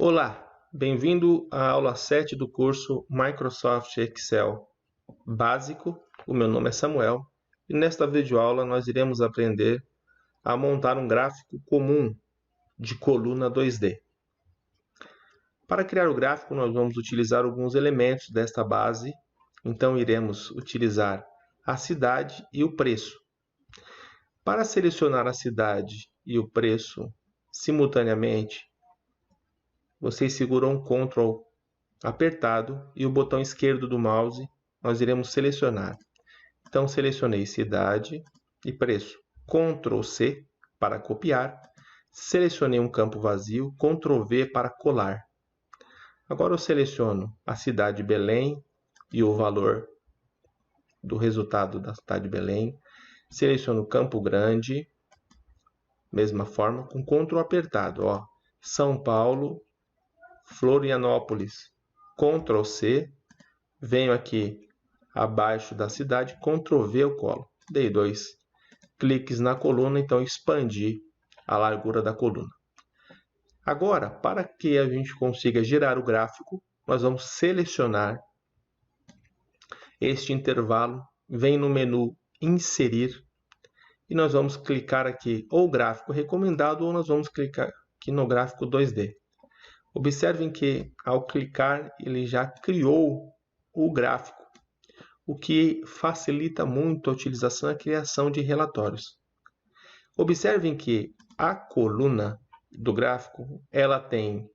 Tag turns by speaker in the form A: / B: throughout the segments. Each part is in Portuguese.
A: Olá, bem-vindo à aula 7 do curso Microsoft Excel Básico. O meu nome é Samuel e nesta videoaula nós iremos aprender a montar um gráfico comum de coluna 2D. Para criar o gráfico, nós vamos utilizar alguns elementos desta base, então iremos utilizar a cidade e o preço. Para selecionar a cidade e o preço simultaneamente, vocês seguram o Ctrl apertado e o botão esquerdo do mouse nós iremos selecionar. Então selecionei cidade e preço. Ctrl C para copiar. Selecionei um campo vazio. Ctrl V para colar. Agora eu seleciono a cidade de Belém e o valor do resultado da cidade de Belém. Seleciono Campo Grande. Mesma forma, com Ctrl apertado. São Paulo, Florianópolis. Ctrl C, venho aqui abaixo da cidade, Ctrl V eu colo. Dei 2 cliques na coluna, então expandi a largura da coluna. Agora, para que a gente consiga gerar o gráfico, nós vamos selecionar este intervalo, vem no menu Inserir, e nós vamos clicar aqui ou gráfico recomendado, ou nós vamos clicar aqui no gráfico 2D. Observem que, ao clicar, ele já criou o gráfico, o que facilita muito a utilização e a criação de relatórios. Observem que a coluna do gráfico ela tem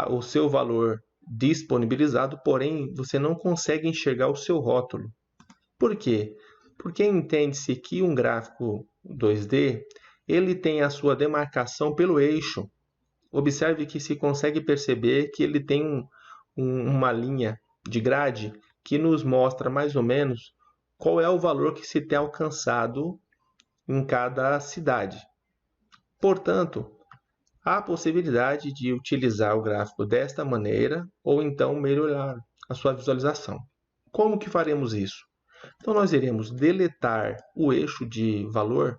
A: o seu valor disponibilizado, porém você não consegue enxergar o seu rótulo. Por quê? Porque entende-se que um gráfico 2D ele tem a sua demarcação pelo eixo. Observe que se consegue perceber que ele tem uma linha de grade que nos mostra mais ou menos qual é o valor que se tem alcançado em cada cidade. Portanto, há a possibilidade de utilizar o gráfico desta maneira ou então melhorar a sua visualização. Como que faremos isso? Então, nós iremos deletar o eixo de valor.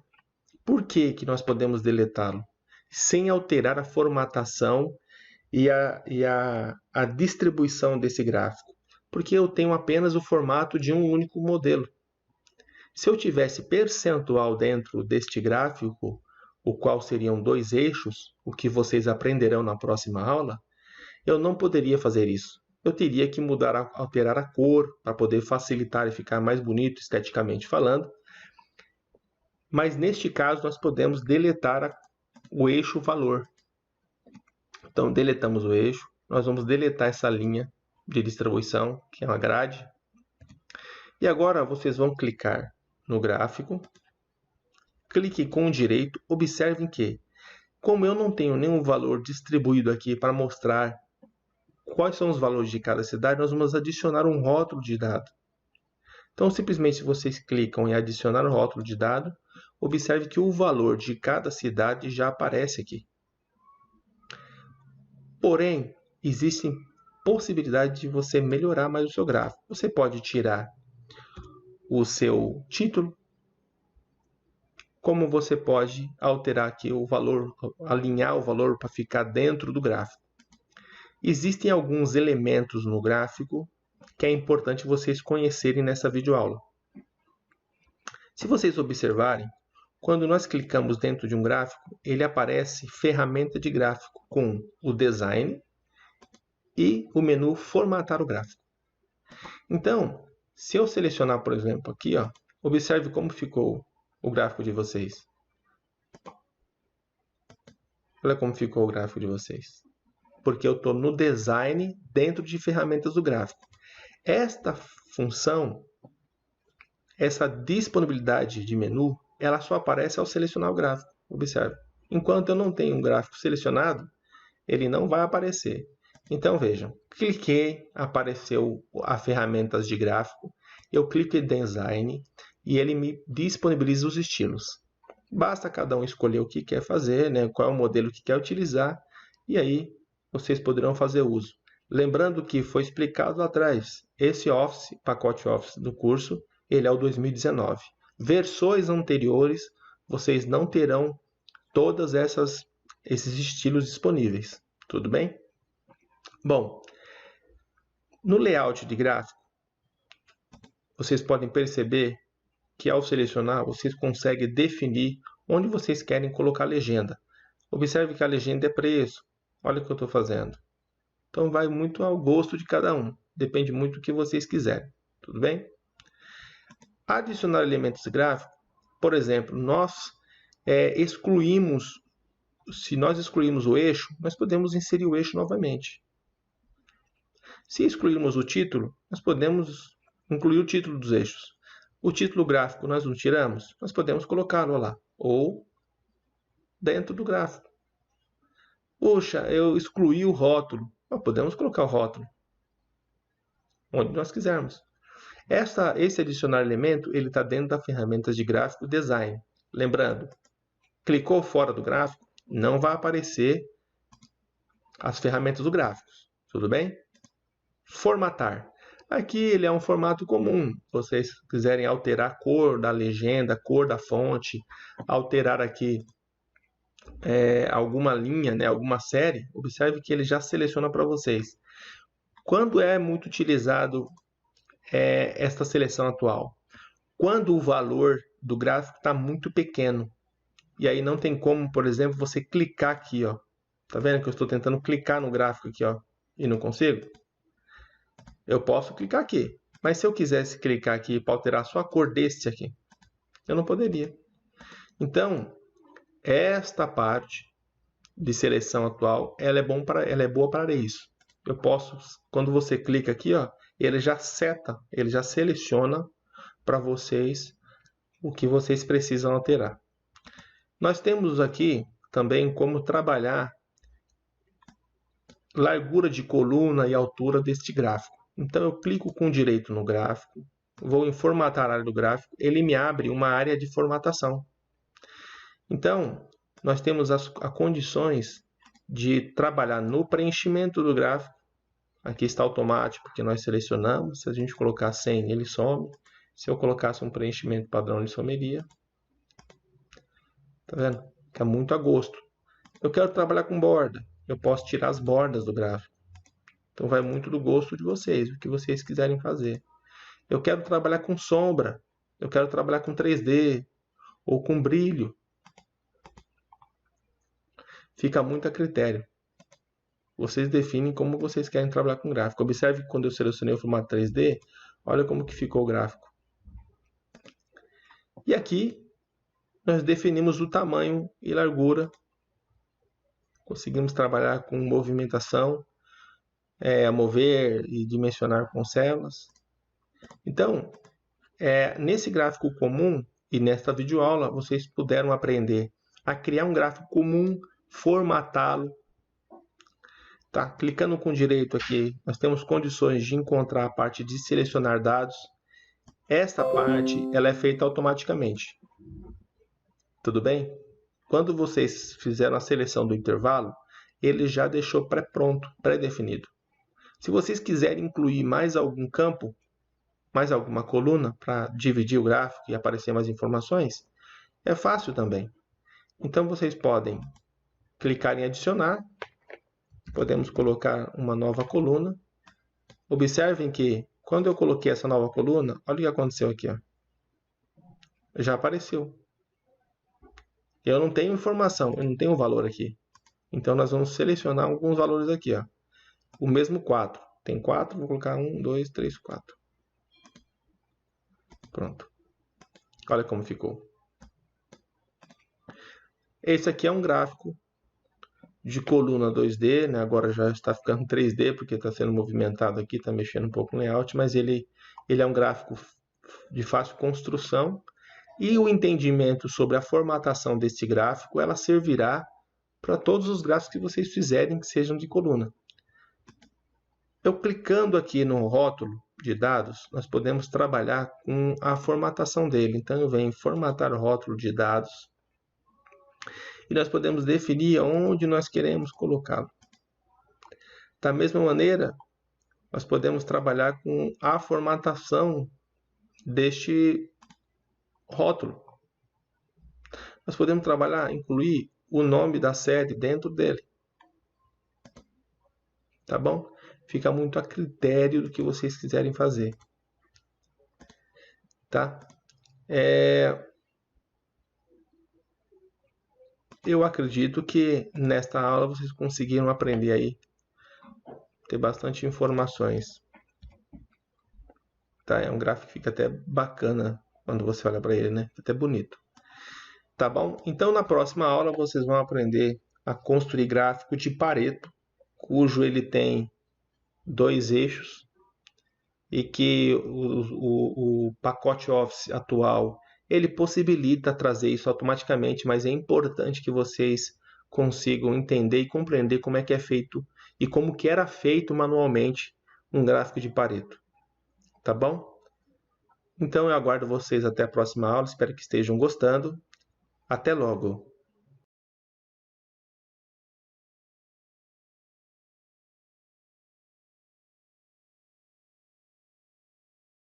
A: Por que nós podemos deletá-lo? Sem alterar a formatação e a distribuição desse gráfico, porque eu tenho apenas o formato de um único modelo. Se eu tivesse percentual dentro deste gráfico, o qual seriam 2 eixos, o que vocês aprenderão na próxima aula, eu não poderia fazer isso. Eu teria que alterar a cor para poder facilitar e ficar mais bonito esteticamente falando. Mas neste caso nós podemos deletar o eixo valor. Então, deletamos o eixo. Nós vamos deletar essa linha de distribuição, que é uma grade. E agora vocês vão clicar no gráfico. Clique com o direito. Observem que, como eu não tenho nenhum valor distribuído aqui para mostrar quais são os valores de cada cidade, nós vamos adicionar um rótulo de dado. Então, simplesmente vocês clicam em adicionar o rótulo de dado. Observe que o valor de cada cidade já aparece aqui. Porém, existe possibilidade de você melhorar mais o seu gráfico. Você pode tirar o seu título, como você pode alterar aqui o valor, alinhar o valor para ficar dentro do gráfico. Existem alguns elementos no gráfico que é importante vocês conhecerem nessa videoaula. Se vocês observarem, quando nós clicamos dentro de um gráfico, ele aparece ferramenta de gráfico com o design e o menu formatar o gráfico. Então, se eu selecionar, por exemplo, aqui, observe como ficou o gráfico de vocês. Olha como ficou o gráfico de vocês. Porque eu estou no design dentro de ferramentas do gráfico. Esta função, essa disponibilidade de menu, ela só aparece ao selecionar o gráfico. Observe. Enquanto eu não tenho um gráfico selecionado, ele não vai aparecer. Então, vejam. Cliquei, apareceu a ferramentas de gráfico. Eu clico em Design e ele me disponibiliza os estilos. Basta cada um escolher o que quer fazer, qual é o modelo que quer utilizar. E aí, vocês poderão fazer uso. Lembrando que foi explicado lá atrás. Esse Office, pacote Office do curso, ele é o 2019. Versões anteriores, vocês não terão todas esses estilos disponíveis. Tudo bem? Bom, no layout de gráfico, vocês podem perceber que ao selecionar, vocês conseguem definir onde vocês querem colocar a legenda. Observe que a legenda é preço. Olha o que eu estou fazendo. Então vai muito ao gosto de cada um. Depende muito do que vocês quiserem. Tudo bem? Adicionar elementos gráficos. Por exemplo, se nós excluirmos o eixo, nós podemos inserir o eixo novamente. Se excluirmos o título, nós podemos incluir o título dos eixos. O título gráfico nós não tiramos, nós podemos colocá-lo lá, ou dentro do gráfico. Poxa, eu excluí o rótulo. Nós podemos colocar o rótulo onde nós quisermos. Esse adicionar elemento ele está dentro da ferramenta de gráfico design. Lembrando, clicou fora do gráfico, não vai aparecer as ferramentas do gráfico. Tudo bem? Formatar. Aqui ele é um formato comum. Se vocês quiserem alterar a cor da legenda, a cor da fonte, alterar aqui alguma linha, né, alguma série, observe que ele já seleciona para vocês. Quando é muito utilizado esta seleção atual? Quando o valor do gráfico está muito pequeno. E aí não tem como, por exemplo, você clicar aqui, ó. Tá vendo que eu estou tentando clicar no gráfico aqui, ó, e não consigo? Eu posso clicar aqui. Mas se eu quisesse clicar aqui para alterar só a cor deste aqui, eu não poderia. Então, esta parte de seleção atual, ela é boa para isso. Eu posso, quando você clica aqui, ó, ele já seleciona para vocês o que vocês precisam alterar. Nós temos aqui também como trabalhar largura de coluna e altura deste gráfico. Então eu clico com direito no gráfico, vou em formatar a área do gráfico, ele me abre uma área de formatação. Então, nós temos as condições de trabalhar no preenchimento do gráfico. Aqui está automático, porque nós selecionamos. Se a gente colocar 100, ele some. Se eu colocasse um preenchimento padrão, ele someria. Tá vendo? Fica muito a gosto. Eu quero trabalhar com borda. Eu posso tirar as bordas do gráfico. Então vai muito do gosto de vocês, o que vocês quiserem fazer. Eu quero trabalhar com sombra. Eu quero trabalhar com 3D ou com brilho. Fica muito a critério. Vocês definem como vocês querem trabalhar com gráfico. Observe que quando eu selecionei o formato 3D, olha como que ficou o gráfico. E aqui nós definimos o tamanho e largura. Conseguimos trabalhar com movimentação, mover e dimensionar com células. Então, nesse gráfico comum e nesta videoaula, vocês puderam aprender a criar um gráfico comum, formatá-lo. Tá? Clicando com direito aqui, nós temos condições de encontrar a parte de selecionar dados. Esta parte ela é feita automaticamente. Tudo bem? Quando vocês fizeram a seleção do intervalo, ele já deixou pré-pronto, pré-definido. Se vocês quiserem incluir mais algum campo, mais alguma coluna para dividir o gráfico e aparecer mais informações, é fácil também. Então vocês podem clicar em adicionar. Podemos colocar uma nova coluna. Observem que quando eu coloquei essa nova coluna, olha o que aconteceu aqui. Ó. Já apareceu. Eu não tenho informação, eu não tenho valor aqui. Então nós vamos selecionar alguns valores aqui. Ó. O mesmo 4. Tem 4, vou colocar 1, 2, 3, 4. Pronto. Olha como ficou. Esse aqui é um gráfico de coluna 2D, né? Agora já está ficando 3D, porque está sendo movimentado aqui, está mexendo um pouco no layout, mas ele é um gráfico de fácil construção, e o entendimento sobre a formatação desse gráfico, ela servirá para todos os gráficos que vocês fizerem que sejam de coluna. Eu clicando aqui no rótulo de dados, nós podemos trabalhar com a formatação dele. Então eu venho em formatar o rótulo de dados, e nós podemos definir onde nós queremos colocá-lo. Da mesma maneira, nós podemos trabalhar com a formatação deste rótulo. Nós podemos trabalhar, incluir o nome da série dentro dele. Tá bom? fica muito a critério do que vocês quiserem fazer. Tá? Eu acredito que nesta aula vocês conseguiram aprender aí, ter bastante informações. Tá? É um gráfico que fica até bacana quando você olha para ele, né? Fica até bonito. Tá bom? Então na próxima aula vocês vão aprender a construir gráfico de Pareto, cujo ele tem 2 eixos e que o pacote Office atual ele possibilita trazer isso automaticamente, mas é importante que vocês consigam entender e compreender como é que é feito e como que era feito manualmente um gráfico de Pareto. Tá bom? Então eu aguardo vocês até a próxima aula, espero que estejam gostando. Até logo!